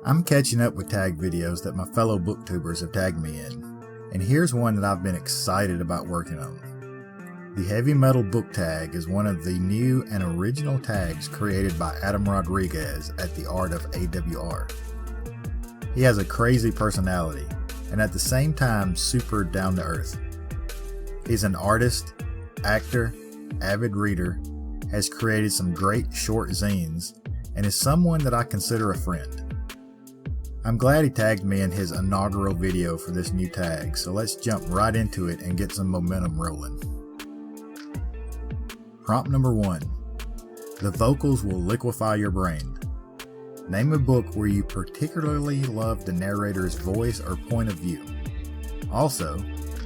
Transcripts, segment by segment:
I'm catching up with tag videos that my fellow booktubers have tagged me in, and here's one that I've been excited about working on. The heavy metal book tag is one of the new and original tags created by Adam Rodriguez at the Art of AWR. He has a crazy personality, and at the same time super down to earth. He's an artist, actor, avid reader, has created some great short zines, and is someone that I consider a friend. I'm glad he tagged me in his inaugural video for this new tag, so let's jump right into it and get some momentum rolling. Prompt number 1. The vocals will liquefy your brain. Name a book where you particularly love the narrator's voice or point of view. Also,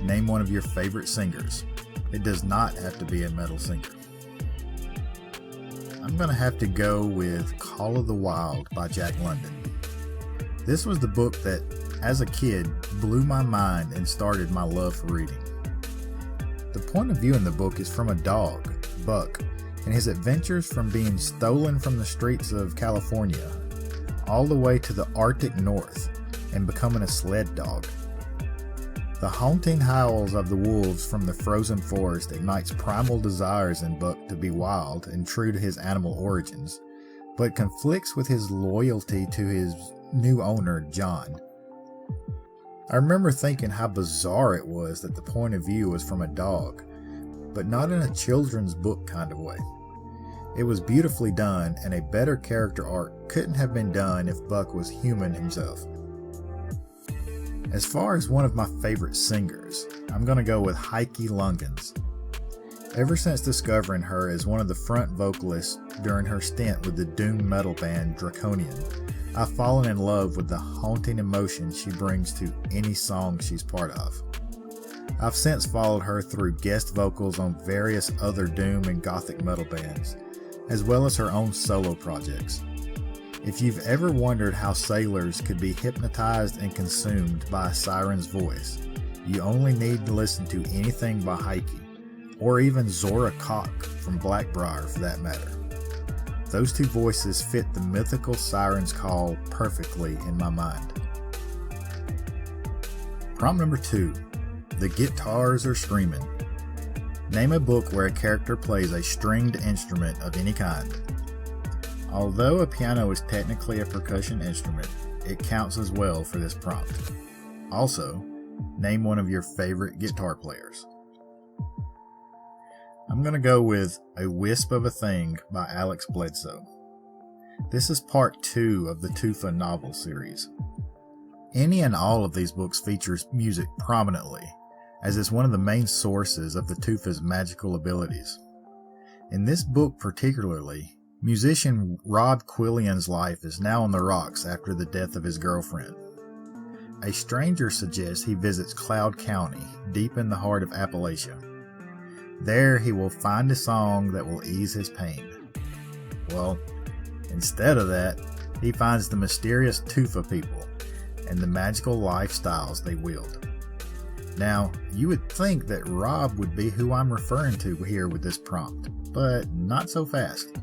name one of your favorite singers. It does not have to be a metal singer. I'm going to have to go with Call of the Wild by Jack London. This was the book that, as a kid, blew my mind and started my love for reading. The point of view in the book is from a dog, Buck, and his adventures from being stolen from the streets of California all the way to the Arctic North and becoming a sled dog. The haunting howls of the wolves from the frozen forest ignites primal desires in Buck to be wild and true to his animal origins, but conflicts with his loyalty to his new owner, John. I remember thinking how bizarre it was that the point of view was from a dog, but not in a children's book kind of way. It was beautifully done, and a better character arc couldn't have been done if Buck was human himself. As far as one of my favorite singers, I'm going to go with Heike Lungens. Ever since discovering her as one of the front vocalists during her stint with the doom metal band Draconian, I've fallen in love with the haunting emotion she brings to any song she's part of. I've since followed her through guest vocals on various other doom and gothic metal bands, as well as her own solo projects. If you've ever wondered how sailors could be hypnotized and consumed by a siren's voice, you only need to listen to anything by Heike, or even Zora Koch from Blackbriar for that matter. Those two voices fit the mythical siren's call perfectly in my mind. Prompt number 2. The guitars are screaming. Name a book where a character plays a stringed instrument of any kind. Although a piano is technically a percussion instrument, it counts as well for this prompt. Also, name one of your favorite guitar players. I'm going to go with A Wisp of a Thing by Alex Bledsoe. This is part 2 of the Tufa novel series. Any and all of these books features music prominently, as it's one of the main sources of the Tufa's magical abilities. In this book particularly, musician Rob Quillian's life is now on the rocks after the death of his girlfriend. A stranger suggests he visits Cloud County, deep in the heart of Appalachia. There he will find a song that will ease his pain. Well, instead of that, he finds the mysterious Tufa people and the magical lifestyles they wield. Now, you would think that Rob would be who I'm referring to here with this prompt, but not so fast.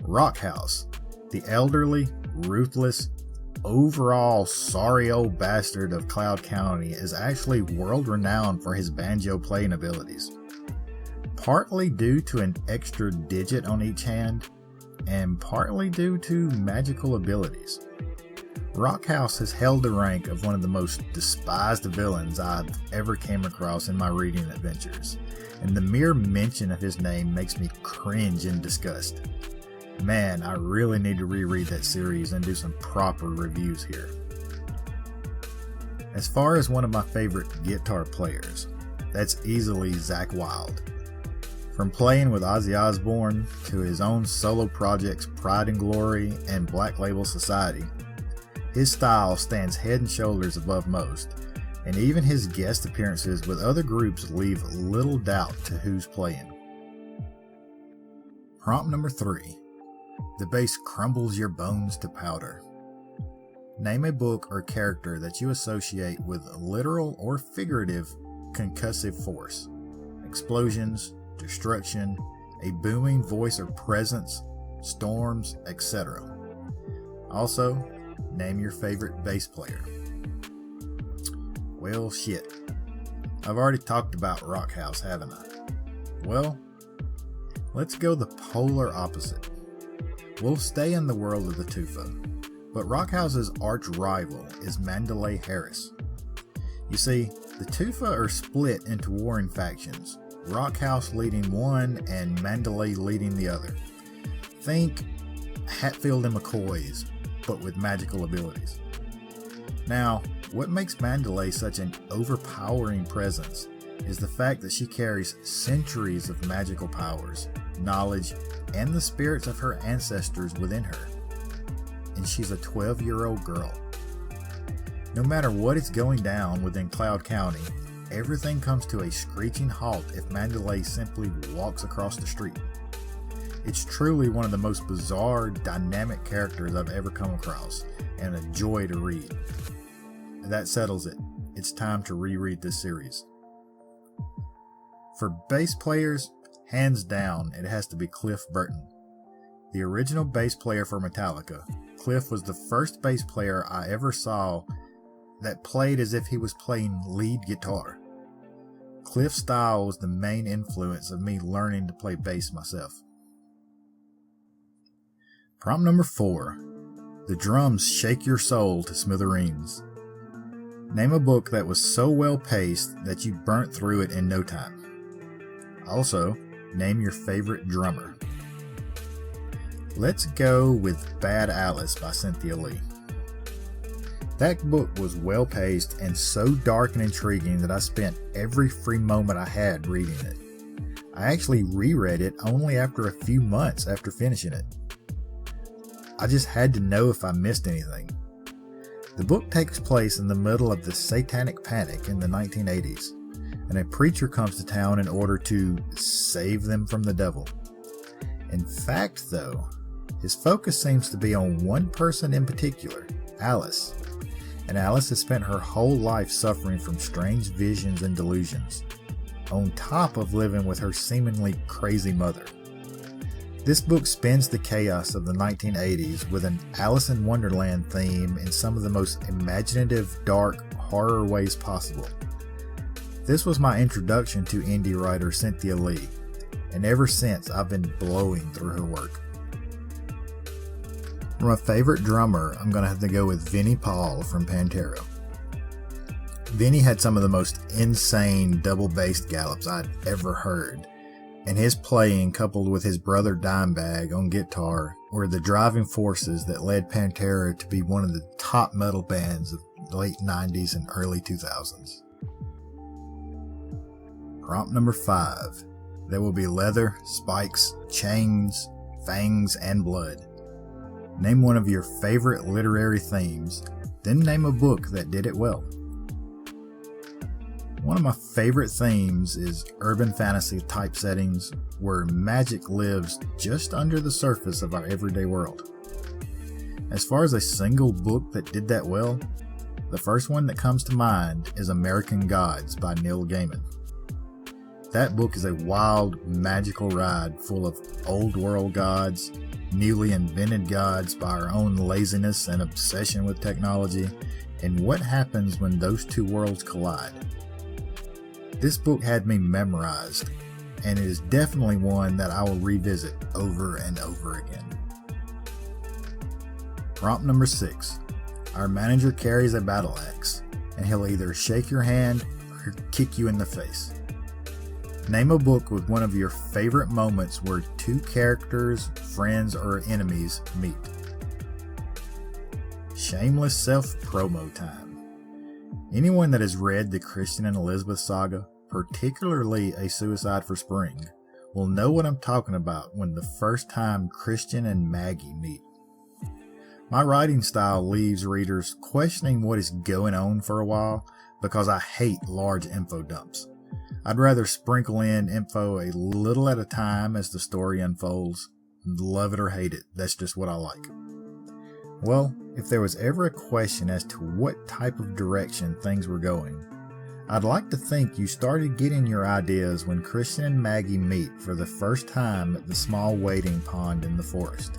Rockhouse, the elderly, ruthless, overall sorry old bastard of Cloud County, is actually world-renowned for his banjo playing abilities. Partly due to an extra digit on each hand, and partly due to magical abilities. Rockhouse has held the rank of one of the most despised villains I've ever came across in my reading adventures, and the mere mention of his name makes me cringe in disgust. Man, I really need to reread that series and do some proper reviews here. As far as one of my favorite guitar players, that's easily Zakk Wylde. From playing with Ozzy Osbourne to his own solo projects Pride and Glory and Black Label Society, his style stands head and shoulders above most, and even his guest appearances with other groups leave little doubt to who's playing. Prompt number 3. The bass crumbles your bones to powder. Name a book or character that you associate with literal or figurative concussive force, explosions, destruction, a booming voice or presence, storms, etc. Also, Name your favorite bass player. Well, shit. I've already talked about Rockhouse, haven't I? Well, let's go the polar opposite. We'll stay in the world of the tufa, but Rockhouse's arch rival is Mandalay Harris. You see, the tufa are split into warring factions, Rockhouse leading one and Mandalay leading the other. Think Hatfield and McCoys, but with magical abilities. Now, what makes Mandalay such an overpowering presence is the fact that she carries centuries of magical powers, knowledge, and the spirits of her ancestors within her. And she's a 12-year-old girl. No matter what is going down within Cloud County, everything comes to a screeching halt if Mandalay simply walks across the street. It's truly one of the most bizarre, dynamic characters I've ever come across, and a joy to read. That settles it. It's time to reread this series. For bass players, hands down, it has to be Cliff Burton. The original bass player for Metallica, Cliff was the first bass player I ever saw that played as if he was playing lead guitar. Cliff's style was the main influence of me learning to play bass myself. Prompt number 4. The drums shake your soul to smithereens. Name a book that was so well paced that you burnt through it in no time. Also, name your favorite drummer. Let's go with Bad Alice by Cynthia Lee. That book was well paced and so dark and intriguing that I spent every free moment I had reading it. I actually reread it only after a few months after finishing it. I just had to know if I missed anything. The book takes place in the middle of the Satanic Panic in the 1980s, and a preacher comes to town in order to save them from the devil. In fact, though, his focus seems to be on one person in particular, Alice. And Alice has spent her whole life suffering from strange visions and delusions, on top of living with her seemingly crazy mother. This book spins the chaos of the 1980s with an Alice in Wonderland theme in some of the most imaginative, dark, horror ways possible. This was my introduction to indie writer Cynthia Lee, and ever since I've been blowing through her work. For my favorite drummer, I'm going to have to go with Vinnie Paul from Pantera. Vinnie had some of the most insane double-bassed gallops I'd ever heard, and his playing, coupled with his brother Dimebag on guitar, were the driving forces that led Pantera to be one of the top metal bands of the late 90s and early 2000s. Prompt number 5. There will be leather, spikes, chains, fangs, and blood. Name one of your favorite literary themes, then name a book that did it well. One of my favorite themes is urban fantasy type settings where magic lives just under the surface of our everyday world. As far as a single book that did that well, the first one that comes to mind is American Gods by Neil Gaiman. That book is a wild, magical ride full of old world gods, newly invented gods by our own laziness and obsession with technology, and what happens when those two worlds collide. This book had me memorized, and it is definitely one that I will revisit over and over again. Prompt number 6. Our manager carries a battle axe, and he'll either shake your hand or kick you in the face. Name a book with one of your favorite moments where two characters, friends, or enemies meet. Shameless self-promo time. Anyone that has read the Christian and Elizabeth saga, particularly A Suicide for Spring, will know what I'm talking about when the first time Christian and Maggie meet. My writing style leaves readers questioning what is going on for a while because I hate large info dumps. I'd rather sprinkle in info a little at a time as the story unfolds. Love it or hate it, that's just what I like. Well, if there was ever a question as to what type of direction things were going, I'd like to think you started getting your ideas when Christian and Maggie meet for the first time at the small wading pond in the forest.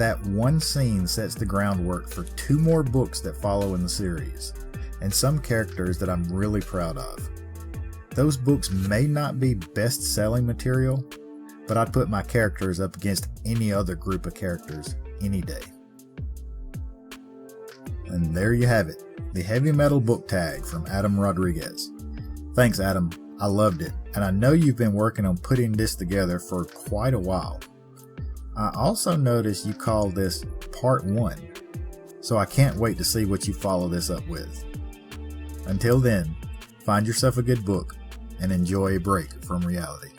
That one scene sets the groundwork for 2 more books that follow in the series, and some characters that I'm really proud of. Those books may not be best-selling material, but I'd put my characters up against any other group of characters any day. And there you have it, the Heavy Metal book tag from Adam Rodriguez. Thanks, Adam. I loved it, and I know you've been working on putting this together for quite a while. I also noticed you called this Part 1, so I can't wait to see what you follow this up with. Until then, find yourself a good book and enjoy a break from reality.